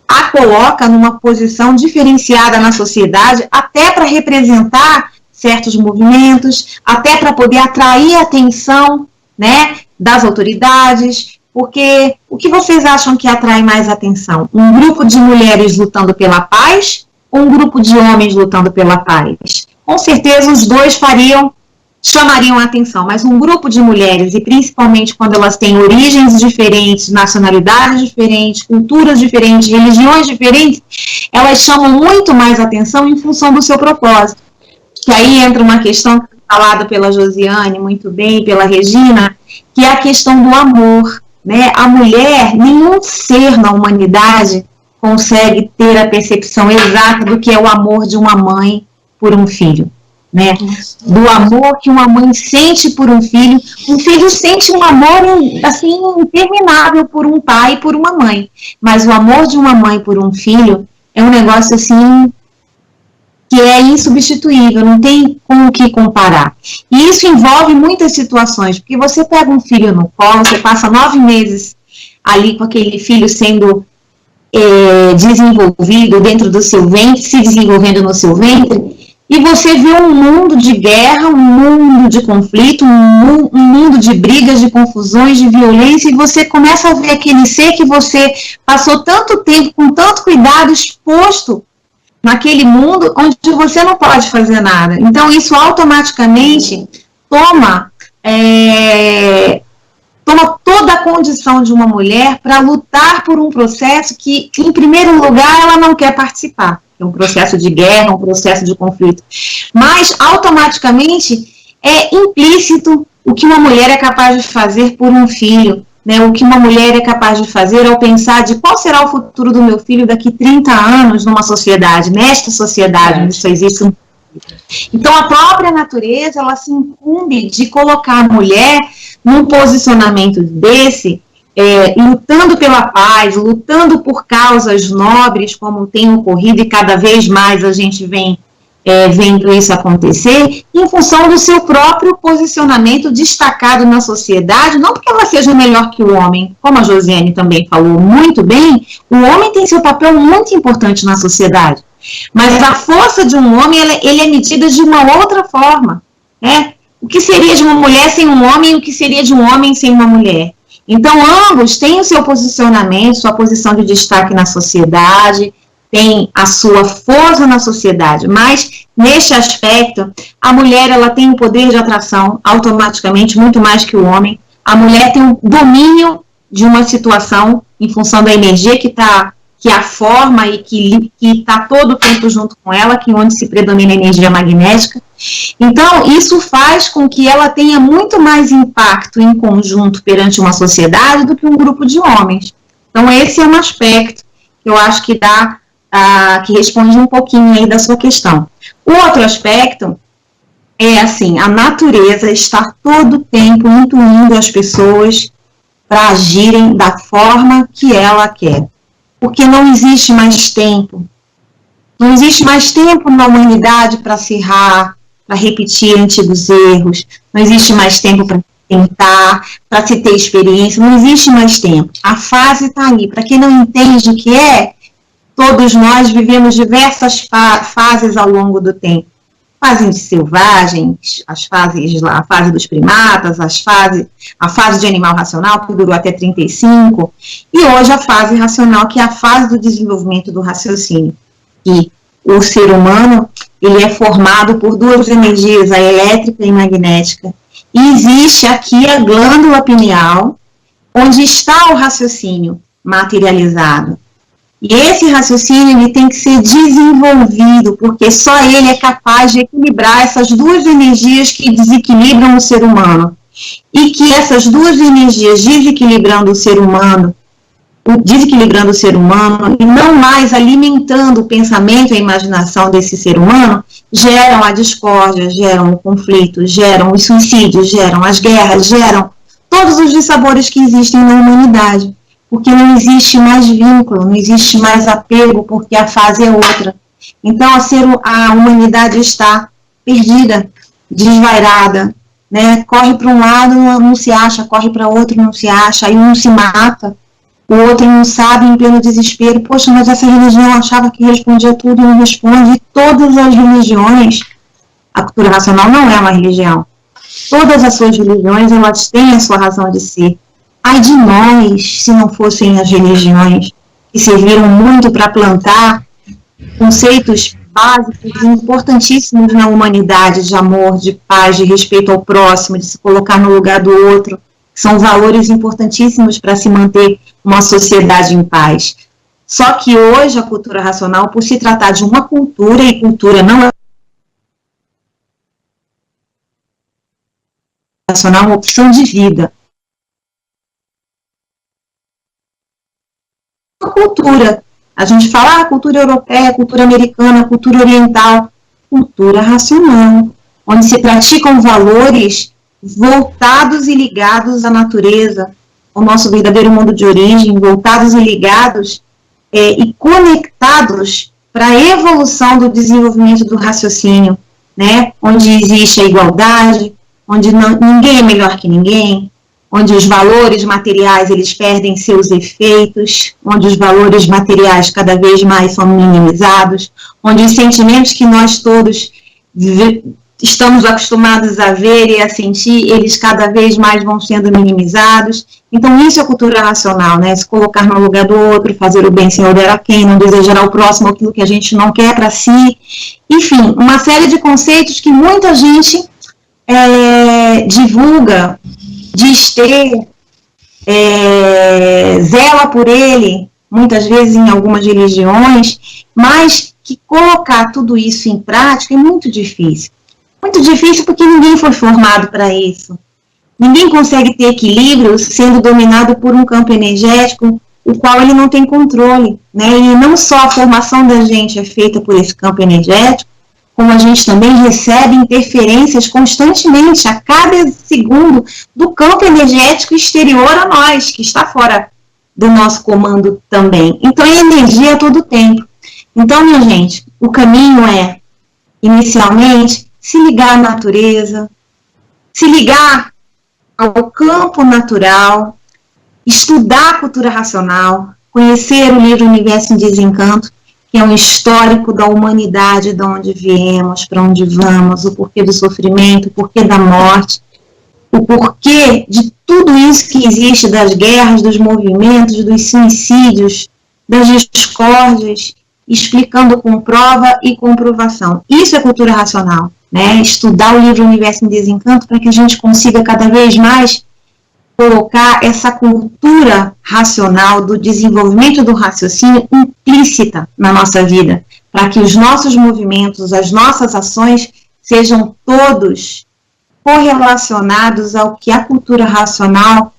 a coloca numa posição diferenciada na sociedade, até para representar certos movimentos, até para poder atrair a atenção, né, das autoridades, porque o que vocês acham que atrai mais atenção? Um grupo de mulheres lutando pela paz ou um grupo de homens lutando pela paz? Com certeza os dois chamariam a atenção, mas um grupo de mulheres, e principalmente quando elas têm origens diferentes, nacionalidades diferentes, culturas diferentes, religiões diferentes, elas chamam muito mais atenção em função do seu propósito. Que aí entra uma questão falada pela Josiane muito bem, pela Regina, que é a questão do amor, né? A mulher, nenhum ser na humanidade consegue ter a percepção exata do que é o amor de uma mãe por um filho. Né, do amor que uma mãe sente por um filho sente um amor assim interminável por um pai e por uma mãe, mas o amor de uma mãe por um filho é um negócio assim que é insubstituível, não tem com o que comparar. E isso envolve muitas situações, porque você pega um filho no colo, você passa 9 meses ali com aquele filho sendo desenvolvido dentro do seu ventre, se desenvolvendo no seu ventre, e você vê um mundo de guerra, um mundo de conflito, um mundo de brigas, de confusões, de violência, e você começa a ver aquele ser que você passou tanto tempo, com tanto cuidado, exposto naquele mundo onde você não pode fazer nada. Então, isso automaticamente toma toda a condição de uma mulher para lutar por um processo que, em primeiro lugar, ela não quer participar. É um processo de guerra, um processo de conflito. Mas, automaticamente, é implícito o que uma mulher é capaz de fazer por um filho, né? O que uma mulher é capaz de fazer ao pensar de qual será o futuro do meu filho daqui 30 anos numa sociedade, nesta sociedade, onde isso existe. Então, a própria natureza, ela se incumbe de colocar a mulher num posicionamento desse, lutando pela paz, lutando por causas nobres, como tem ocorrido, e cada vez mais a gente vem vendo isso acontecer, em função do seu próprio posicionamento destacado na sociedade, não porque ela seja melhor que o homem, como a Josiane também falou muito bem, o homem tem seu papel muito importante na sociedade, mas a força de um homem, ele é medida de uma outra forma, né? O que seria de uma mulher sem um homem e o que seria de um homem sem uma mulher? Então, ambos têm o seu posicionamento, sua posição de destaque na sociedade, tem a sua força na sociedade, mas, neste aspecto, a mulher ela tem um poder de atração, automaticamente, muito mais que o homem. A mulher tem um domínio de uma situação, em função da energia que a forma e que está todo o tempo junto com ela, que onde se predomina a energia magnética. Então, isso faz com que ela tenha muito mais impacto em conjunto perante uma sociedade do que um grupo de homens. Então, esse é um aspecto que eu acho que que responde um pouquinho aí da sua questão. O outro aspecto é, assim, a natureza está todo o tempo intuindo as pessoas para agirem da forma que ela quer. Porque não existe mais tempo. Não existe mais tempo na humanidade para se errar, para repetir antigos erros. Não existe mais tempo para tentar, para se ter experiência. Não existe mais tempo. A fase está ali. Para quem não entende o que todos nós vivemos diversas fases ao longo do tempo. Fase de selvagens, a fase dos primatas, a fase de animal racional, que durou até 35, e hoje a fase racional, que é a fase do desenvolvimento do raciocínio. E o ser humano, ele é formado por duas energias, a elétrica e magnética. E existe aqui a glândula pineal, onde está o raciocínio materializado. E esse raciocínio ele tem que ser desenvolvido, porque só ele é capaz de equilibrar essas duas energias que desequilibram o ser humano. E que essas duas energias desequilibrando o ser humano e não mais alimentando o pensamento e a imaginação desse ser humano, geram a discórdia, geram o conflito, geram os suicídios, geram as guerras, geram todos os dissabores que existem na humanidade. Porque não existe mais vínculo, não existe mais apego, porque a fase é outra. Então, a humanidade está perdida, desvairada, né? Corre para um lado, não se acha, corre para outro, não se acha, aí um se mata, o outro não sabe, em pleno desespero. Poxa, mas essa religião achava que respondia tudo e não responde. Todas as religiões, a cultura racional não é uma religião. Todas as suas religiões, elas têm a sua razão de ser. Ai de nós, se não fossem as religiões que serviram muito para plantar conceitos básicos e importantíssimos na humanidade, de amor, de paz, de respeito ao próximo, de se colocar no lugar do outro, que são valores importantíssimos para se manter uma sociedade em paz. Só que hoje a cultura racional, por se tratar de uma cultura, e cultura não é racional, é uma opção de vida. Cultura. A gente fala cultura europeia, cultura americana, cultura oriental, cultura racional, onde se praticam valores voltados e ligados à natureza, ao nosso verdadeiro mundo de origem, voltados e ligados e conectados para a evolução do desenvolvimento do raciocínio, né? Onde existe a igualdade, onde ninguém é melhor que ninguém, onde os valores materiais eles perdem seus efeitos, onde os valores materiais cada vez mais são minimizados, onde os sentimentos que nós todos estamos acostumados a ver e a sentir, eles cada vez mais vão sendo minimizados. Então isso é cultura racional, né? Se colocar no lugar do outro, fazer o bem sem olhar a quem, não desejar ao próximo aquilo que a gente não quer para si. Enfim, uma série de conceitos que muita gente divulga, diz ter, zela por ele, muitas vezes em algumas religiões, mas que colocar tudo isso em prática é muito difícil. Muito difícil porque ninguém foi formado para isso. Ninguém consegue ter equilíbrio sendo dominado por um campo energético, o qual ele não tem controle, né? E não só a formação da gente é feita por esse campo energético, como a gente também recebe interferências constantemente, a cada segundo, do campo energético exterior a nós, que está fora do nosso comando também. Então, é energia a todo tempo. Então, minha gente, o caminho é inicialmente, se ligar à natureza, se ligar ao campo natural, estudar a cultura racional, conhecer o livro Universo em Desencanto, que é um histórico da humanidade, de onde viemos, para onde vamos, o porquê do sofrimento, o porquê da morte, o porquê de tudo isso que existe, das guerras, dos movimentos, dos suicídios, das discórdias, explicando com prova e comprovação. Isso é cultura racional, né? Estudar o livro Universo em Desencanto para que a gente consiga cada vez mais colocar essa cultura racional do desenvolvimento do raciocínio implícita na nossa vida, para que os nossos movimentos, as nossas ações sejam todos correlacionados ao que a cultura racional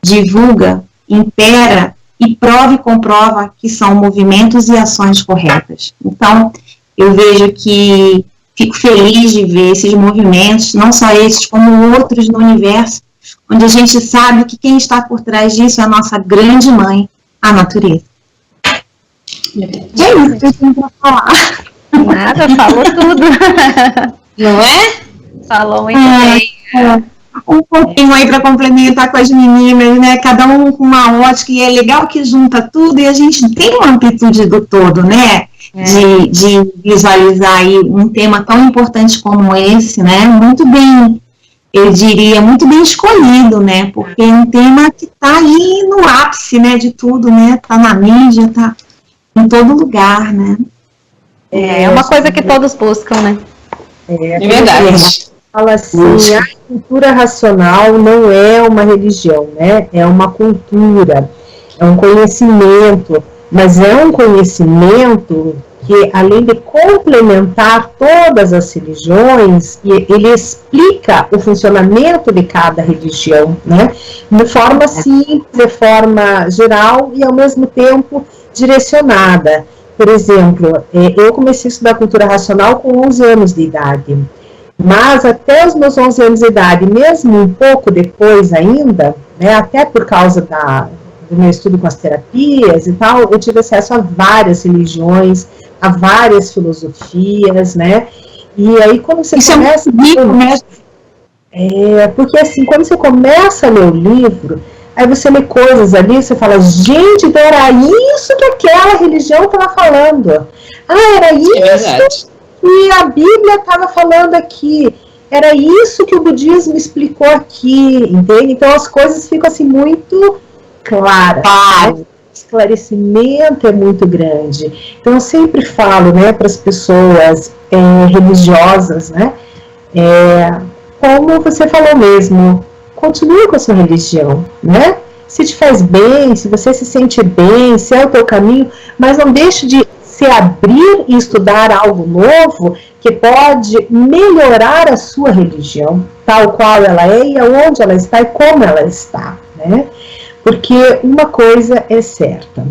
divulga, impera e prova e comprova que são movimentos e ações corretas. Então, eu vejo que fico feliz de ver esses movimentos, não só esses, como outros no universo, onde a gente sabe que quem está por trás disso é a nossa grande mãe, a natureza. E é isso que eu tenho para falar. Nada, falou tudo. Não é? Falou muito bem. Um pouquinho aí para complementar com as meninas, né? Cada um com uma ótica, e é legal que junta tudo e a gente tem uma amplitude do todo, né? De visualizar aí um tema tão importante como esse, né? Muito bem, eu diria, muito bem escolhido, né? Porque é um tema que está aí no ápice, né? De tudo, né? Está na mídia, está em todo lugar, né? É uma coisa que todos buscam, né? É verdade. Fala assim, a cultura racional não é uma religião, né? É uma cultura, é um conhecimento, mas é um conhecimento que, além de complementar todas as religiões, ele explica o funcionamento de cada religião, né? De forma simples, de forma geral e, ao mesmo tempo, direcionada. Por exemplo, eu comecei a estudar cultura racional com 11 anos de idade. Mas até os meus 11 anos de idade, mesmo um pouco depois ainda, né, até por causa do meu estudo com as terapias e tal, eu tive acesso a várias religiões, a várias filosofias, né? E aí quando você começa... porque assim, quando você começa a ler o livro, aí você lê coisas ali, você fala, gente, então era isso que aquela religião estava falando. Ah, era isso que a Bíblia estava falando aqui. Era isso que o budismo explicou aqui, entende? Então as coisas ficam assim muito claras. Claro. O esclarecimento é muito grande. Então eu sempre falo, né, para as pessoas religiosas, né, como você falou mesmo, continue com a sua religião, né? Se te faz bem, se você se sente bem, se é o teu caminho, mas não deixe de se abrir e estudar algo novo que pode melhorar a sua religião, tal qual ela é e aonde ela está e como ela está, né? Porque uma coisa é certa,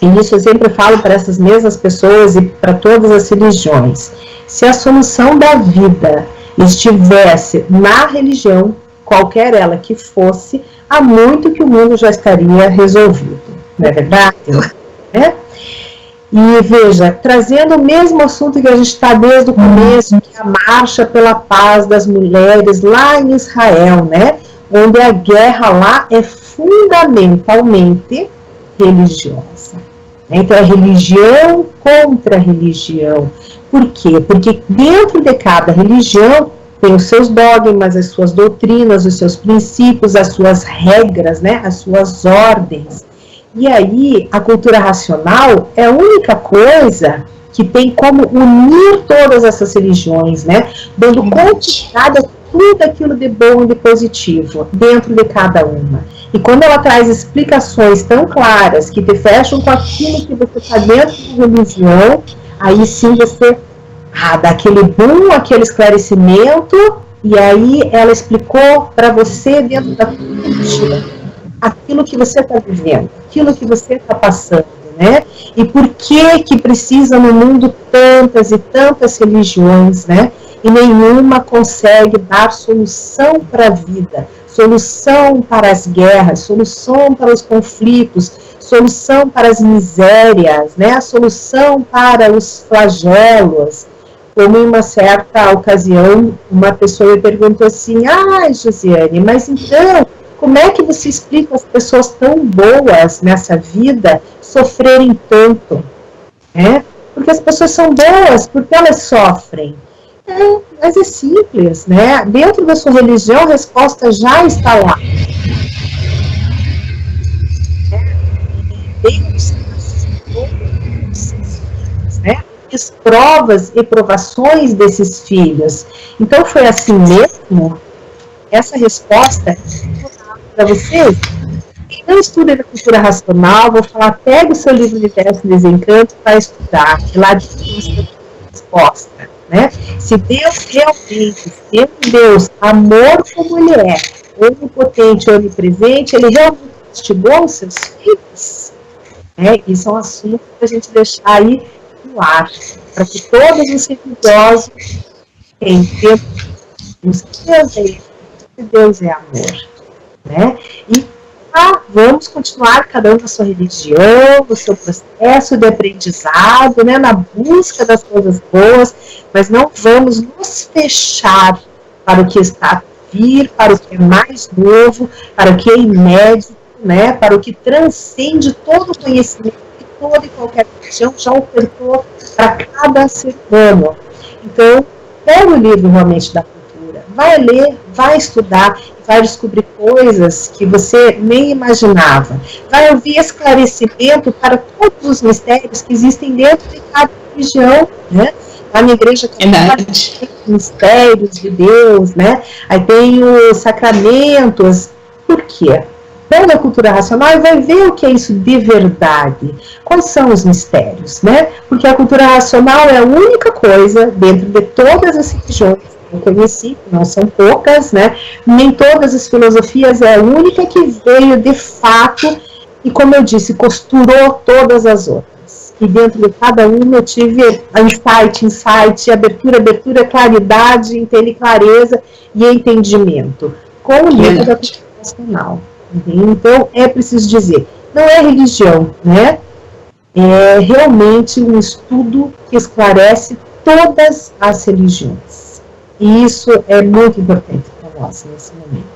e isso eu sempre falo para essas mesmas pessoas e para todas as religiões: se a solução da vida estivesse na religião, qualquer ela que fosse, há muito que o mundo já estaria resolvido, não é verdade? Né? E veja, trazendo o mesmo assunto que a gente está desde o começo, que é a marcha pela paz das mulheres lá em Israel, né? Onde a guerra lá é fundamentalmente religiosa. Então é religião contra religião. Por quê? Porque dentro de cada religião tem os seus dogmas, as suas doutrinas, os seus princípios, as suas regras, né? As suas ordens. E aí, a cultura racional é a única coisa que tem como unir todas essas religiões, né? Dando continuidade a tudo aquilo de bom e de positivo dentro de cada uma. E quando ela traz explicações tão claras que te fecham com aquilo que você está dentro da religião, aí sim você dá aquele boom, aquele esclarecimento, e aí ela explicou para você dentro da cultura aquilo que você está vivendo, aquilo que você está passando, né? E por que precisa no mundo tantas e tantas religiões, né? E nenhuma consegue dar solução para a vida, solução para as guerras, solução para os conflitos, solução para as misérias, né? A solução para os flagelos. como em uma certa ocasião, uma pessoa me perguntou assim, Josiane, mas então, como é que você explica as pessoas tão boas nessa vida sofrerem tanto? Porque as pessoas são boas, porque elas sofrem. Mas é simples, né? Dentro da sua religião, a resposta já está lá. Deus, né? As provas e provações desses filhos. Então, foi assim mesmo? Essa resposta para vocês. Quem não estuda da cultura racional, vou falar, pega o seu livro Universo e Desencanto para estudar. E lá diz a resposta. Né? Se Deus realmente, sendo Deus, amor como Ele é, onipotente, onipresente, Ele realmente castigou os seus filhos? Isso é um assunto para a gente deixar aí no ar, para que todos os religiosos entendam que Deus é amor. Né? E vamos continuar cada um na sua religião, no seu processo de aprendizado, né, na busca das coisas boas, mas não vamos nos fechar para o que está a vir, para o que é mais novo, para o que é inédito, né, para o que transcende todo o conhecimento que toda e qualquer religião já ofertou para cada ser humano. Então, pega o livro realmente da cultura, vai ler, vai estudar, vai descobrir coisas que você nem imaginava. Vai ouvir esclarecimento para todos os mistérios que existem dentro de cada religião, né? A minha igreja tem mistérios de Deus, né? Aí tem os sacramentos. Por quê? Pega a cultura racional e vai ver o que é isso de verdade. Quais são os mistérios, né? Porque a cultura racional é a única coisa dentro de todas as religiões que eu conheci, não são poucas, né? Nem todas as filosofias, é a única que veio de fato e, como eu disse, costurou todas as outras. E dentro de cada uma eu tive insight, abertura, claridade, clareza e entendimento. Com o livro da cultura racional. Então, é preciso dizer, não é religião, né? É realmente um estudo que esclarece todas as religiões. E isso é muito importante para nós nesse momento,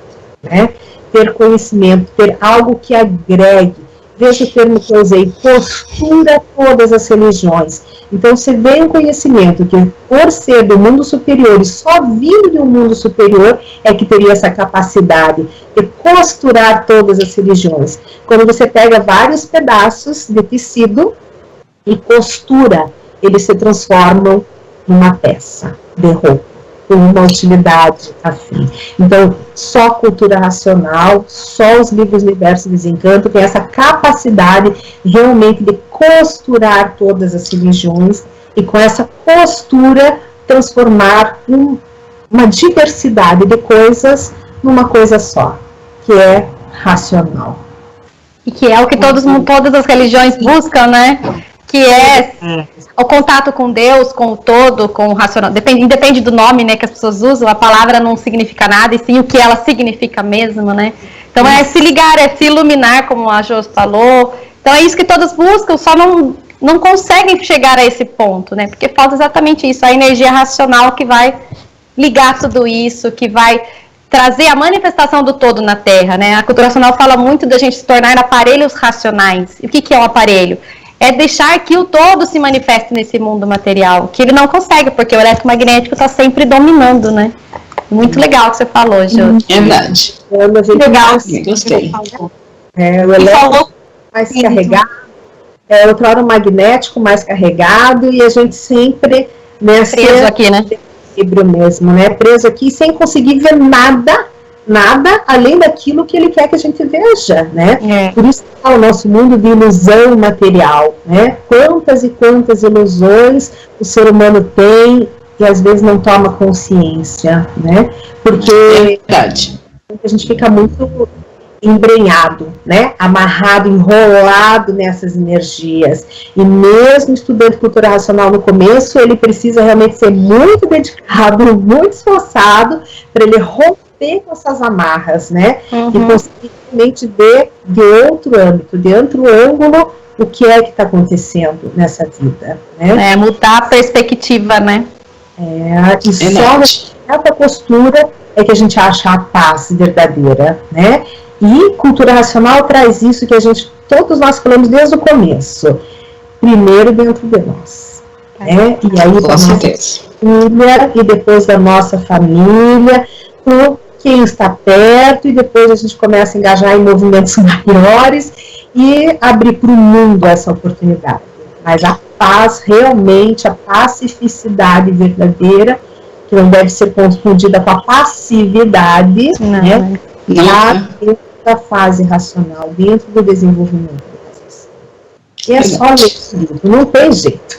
né? Ter conhecimento, ter algo que agregue. Veja o termo que eu usei, costura todas as religiões. Então, você vê um conhecimento que, por ser do mundo superior e só vindo de um mundo superior, é que teria essa capacidade de costurar todas as religiões. Quando você pega vários pedaços de tecido e costura, eles se transformam numa peça de roupa, com uma utilidade afim. Então, só cultura racional, só os livros Universo e Desencanto tem essa capacidade realmente de costurar todas as religiões e com essa costura transformar uma diversidade de coisas numa coisa só, que é racional. E que é o que todas as religiões buscam, né? Que é o contato com Deus, com o todo, com o racional. Depende do nome, né, que as pessoas usam, a palavra não significa nada, e sim o que ela significa mesmo, né? Então é se ligar, é se iluminar, como a Jo falou. Então é isso que todos buscam, só não conseguem chegar a esse ponto, né? Porque falta exatamente isso, a energia racional que vai ligar tudo isso, que vai trazer a manifestação do todo na Terra, né? A cultura racional fala muito da gente se tornar aparelhos racionais. E o que é um aparelho? É deixar que o todo se manifeste nesse mundo material, que ele não consegue, porque o eletromagnético está sempre dominando, né? Muito legal o que você falou, Jô. Verdade. Legal. Gostei. O elétrico mais carregado, outro lado magnético mais carregado, e a gente sempre preso aqui, né? Equilíbrio mesmo, né? Preso aqui sem conseguir ver nada além daquilo que ele quer que a gente veja, né? Por isso que é o nosso mundo de ilusão material, né? Quantas e quantas ilusões o ser humano tem e às vezes não toma consciência, né? Porque a gente fica muito embrenhado, né? Amarrado, enrolado nessas energias. E mesmo estudando cultura racional no começo, ele precisa realmente ser muito dedicado, muito esforçado para ele romper com essas amarras, né? E conseguir realmente ver de outro âmbito, de outro ângulo, o que é que está acontecendo nessa vida, né? Mudar a perspectiva, né? E só nessa postura é que a gente acha a paz verdadeira, né? E cultura racional traz isso que todos nós falamos desde o começo. Primeiro dentro de nós, né? E aí da nossa família, e depois da nossa família, com quem está perto, e depois a gente começa a engajar em movimentos maiores e abrir para o mundo essa oportunidade. Mas a paz, realmente, a pacificidade verdadeira, que não deve ser confundida com a passividade, né? Lá dentro da fase racional, dentro do desenvolvimento. E é só ler esse livro, não tem jeito.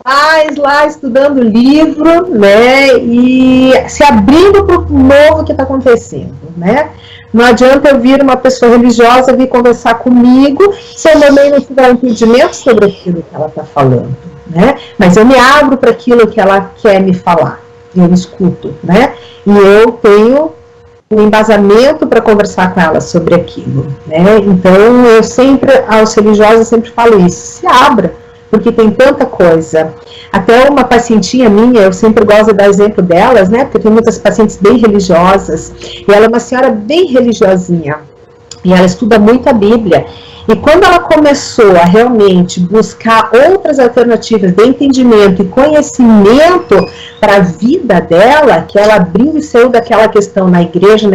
Mas lá estudando o livro, né, e se abrindo para o novo que está acontecendo, né? Não adianta eu vir uma pessoa religiosa vir conversar comigo se eu também não tiver entendimento sobre aquilo que ela está falando, né? Mas eu me abro para aquilo que ela quer me falar, eu escuto, né? E eu tenho um embasamento para conversar com ela sobre aquilo, né? Então, eu sempre, aos religiosos, sempre falo isso, se abra, porque tem tanta coisa. Até uma pacientinha minha, eu sempre gosto de dar exemplo delas, né? Porque tem muitas pacientes bem religiosas, e ela é uma senhora bem religiosinha, e ela estuda muito a Bíblia. E quando ela começou a realmente buscar outras alternativas de entendimento e conhecimento para a vida dela, que ela abriu e saiu daquela questão na igreja,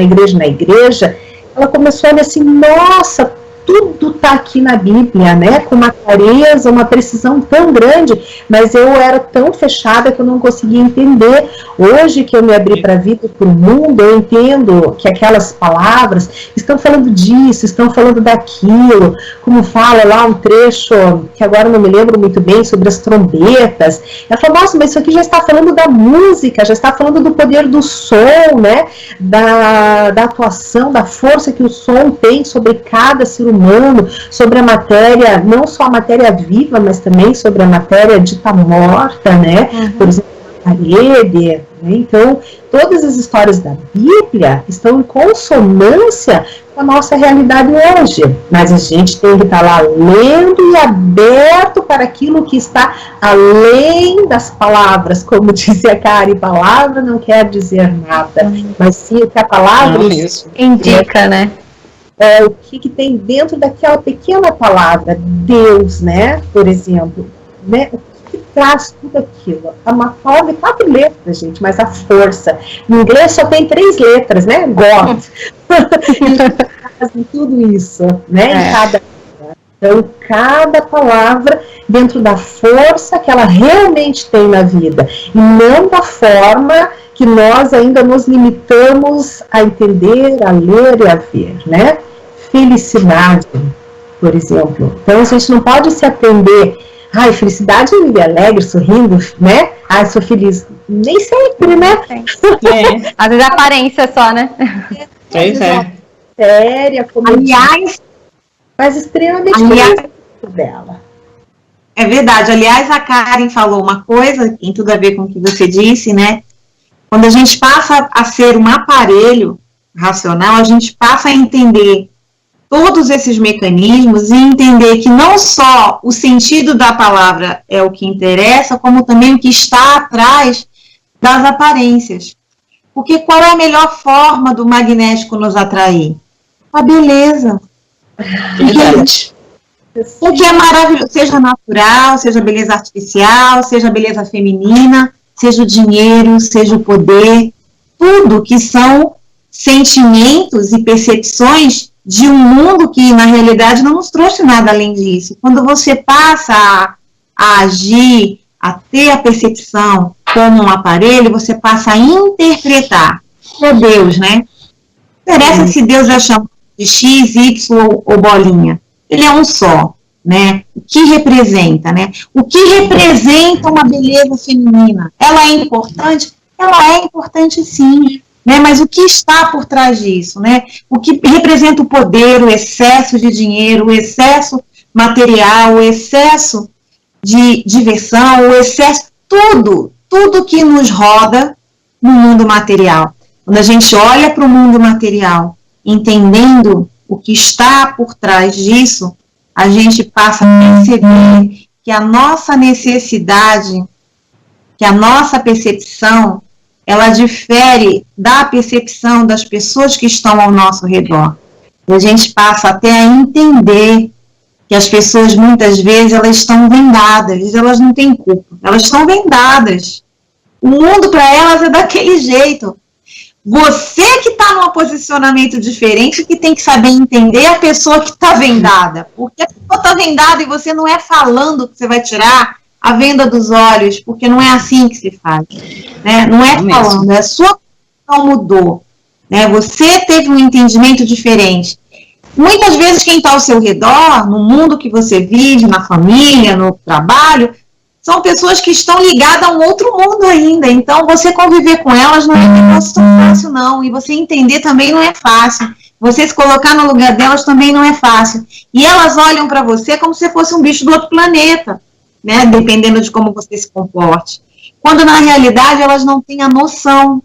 ela começou a olhar assim, nossa, tudo está aqui na Bíblia, né? Com uma clareza, uma precisão tão grande, mas eu era tão fechada que eu não conseguia entender. Hoje que eu me abri para a vida e para o mundo, eu entendo que aquelas palavras estão falando disso, estão falando daquilo, como fala lá um trecho, que agora não me lembro muito bem, sobre as trombetas. Ela falou, nossa, mas isso aqui já está falando da música, já está falando do poder do som, né? Da atuação, da força que o som tem sobre cada ser humano, sobre a matéria, não só a matéria viva, mas também sobre a matéria dita morta, né? Por exemplo, a parede, né? Então, todas as histórias da Bíblia estão em consonância com a nossa realidade hoje, mas a gente tem que estar lá lendo e aberto para aquilo que está além das palavras, como dizia a Kari, palavra não quer dizer nada, mas sim que a palavra indica, né? O que tem dentro daquela pequena palavra, Deus, né, por exemplo, né, o que traz tudo aquilo? É uma palavra de 4 letras, gente, mas a força. Em inglês só tem 3 letras, né, God. E tudo isso, né, em cada. Então, cada palavra dentro da força que ela realmente tem na vida, e não da forma que nós ainda nos limitamos a entender, a ler e a ver, né? Felicidade, por exemplo. Então, a gente não pode se atender, ai, felicidade é viver alegre, sorrindo, né? Ai, sou feliz. Nem sempre, né? Às vezes é aparência só, né? Séria, como aliás, mas extremamente feliz dela. É verdade. Aliás, a Karen falou uma coisa que tem tudo a ver com o que você disse, né? Quando a gente passa a ser um aparelho racional, a gente passa a entender todos esses mecanismos e entender que não só o sentido da palavra é o que interessa, como também o que está atrás das aparências. Porque qual é a melhor forma do magnético nos atrair? A beleza. Verdade. O que é maravilhoso, seja natural, seja beleza artificial, seja beleza feminina, seja o dinheiro, seja o poder, tudo que são sentimentos e percepções de um mundo que, na realidade, não nos trouxe nada além disso. Quando você passa a agir, a ter a percepção como um aparelho, você passa a interpretar. É Deus, né? Não interessa se Deus é chamado de X, Y ou bolinha. Ele é um só, né? O que representa, né? O que representa uma beleza feminina? Ela é importante? Ela é importante, sim. Né, mas o que está por trás disso, né? O que representa o poder, o excesso de dinheiro, o excesso material, o excesso de diversão, o excesso, tudo que nos roda no mundo material. Quando a gente olha para o mundo material, entendendo o que está por trás disso, a gente passa a perceber que a nossa necessidade que a nossa percepção, ela difere da percepção das pessoas que estão ao nosso redor. E a gente passa até a entender que as pessoas, muitas vezes, elas estão vendadas, elas não têm culpa, elas estão vendadas. O mundo para elas é daquele jeito. Você que está num posicionamento diferente, que tem que saber entender a pessoa que está vendada. Porque a pessoa está vendada e você não é falando que você vai tirar a venda dos olhos, porque não é assim que se faz. Né? Não é falando, a sua posição mudou. Né? Você teve um entendimento diferente. Muitas vezes quem está ao seu redor, no mundo que você vive, na família, no trabalho, são pessoas que estão ligadas a um outro mundo ainda. Então, você conviver com elas não é um negócio tão fácil, não. E você entender também não é fácil. Você se colocar no lugar delas também não é fácil. E elas olham para você como se fosse um bicho do outro planeta, né? Dependendo de como você se comporte. Quando, na realidade, elas não têm a noção.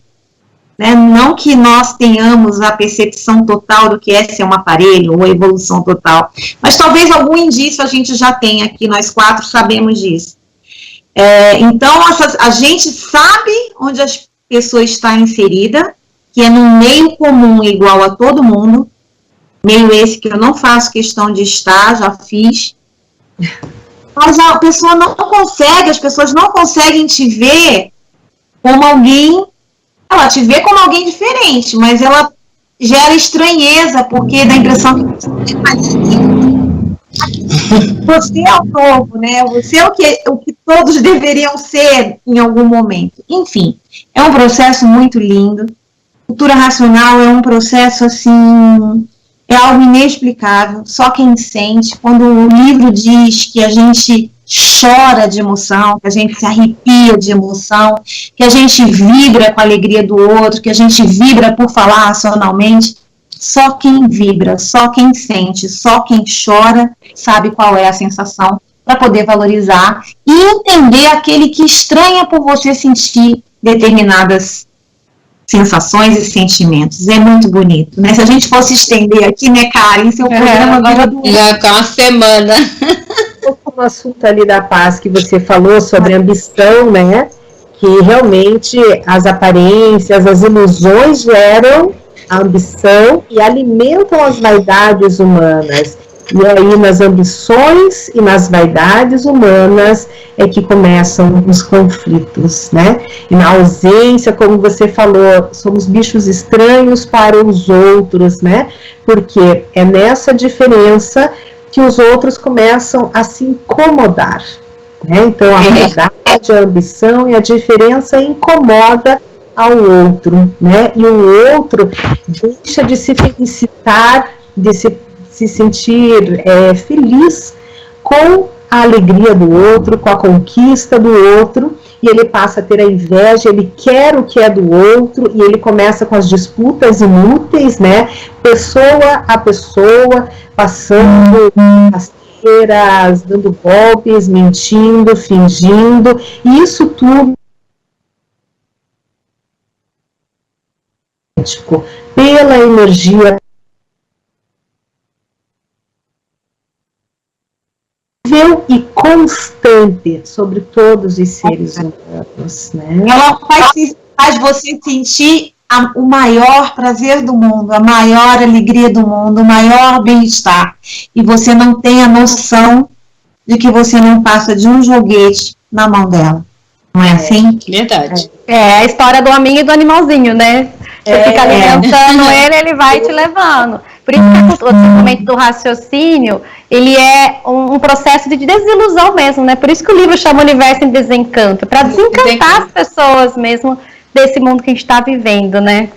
Né? Não que nós tenhamos a percepção total do que é ser um aparelho, ou a evolução total. Mas talvez algum indício a gente já tenha aqui, nós 4 sabemos disso. Então, a gente sabe onde a pessoa está inserida, que é num meio comum igual a todo mundo, meio esse que eu não faço questão de estar, já fiz. Mas a pessoa não consegue, as pessoas não conseguem te ver como alguém, ela te vê como alguém diferente, mas ela gera estranheza, porque dá a impressão que você é o novo, né? Você é o que todos deveriam ser em algum momento. Enfim, é um processo muito lindo. Cultura racional é um processo, assim, é algo inexplicável. Só quem sente. Quando o livro diz que a gente chora de emoção, que a gente se arrepia de emoção, que a gente vibra com a alegria do outro, que a gente vibra por falar racionalmente, só quem vibra, só quem sente, só quem chora sabe qual é a sensação para poder valorizar e entender aquele que estranha por você sentir determinadas sensações e sentimentos. É muito bonito, né? Se a gente fosse estender aqui, né, Karen, seu programa agora do... Já com uma semana. O assunto ali da paz que você falou sobre ambição, né? Que realmente as aparências, as ilusões geram a ambição e alimentam as vaidades humanas. E aí nas ambições e nas vaidades humanas é que começam os conflitos, né? E na ausência, como você falou, somos bichos estranhos para os outros, né? Porque é nessa diferença que os outros começam a se incomodar, né? Então a vaidade, a ambição e a diferença incomoda ao outro, né? E o outro deixa de se felicitar, de se sentir feliz com a alegria do outro, com a conquista do outro, e ele passa a ter a inveja, ele quer o que é do outro, e ele começa com as disputas inúteis, né? Pessoa a pessoa, passando rasteiras, dando golpes, mentindo, fingindo, e isso tudo pela energia e constante sobre todos os seres humanos, né? Ela faz você sentir o maior prazer do mundo, a maior alegria do mundo, o maior bem-estar. E você não tem a noção de que você não passa de um joguete na mão dela. Não é assim? Verdade. É a história do hominho e do animalzinho, né? Você fica alimentando ele vai te levando. Por isso que o desenvolvimento do raciocínio, ele é um processo de desilusão mesmo, né? Por isso que o livro chama Universo em Desencanto, para desencantar as pessoas mesmo desse mundo que a gente está vivendo, né?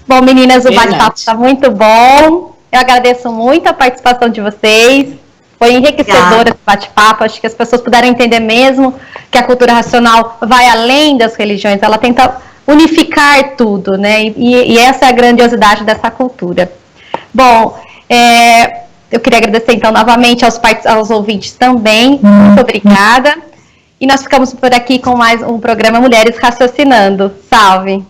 Bom, meninas, o bate-papo está muito bom. Eu agradeço muito a participação de vocês. Foi enriquecedor esse bate-papo. Acho que as pessoas puderam entender mesmo que a cultura racional vai além das religiões. Ela tenta unificar tudo, né? E essa é a grandiosidade dessa cultura. Bom, eu queria agradecer então novamente aos ouvintes também. Muito obrigada. E nós ficamos por aqui com mais um programa Mulheres Raciocinando. Salve!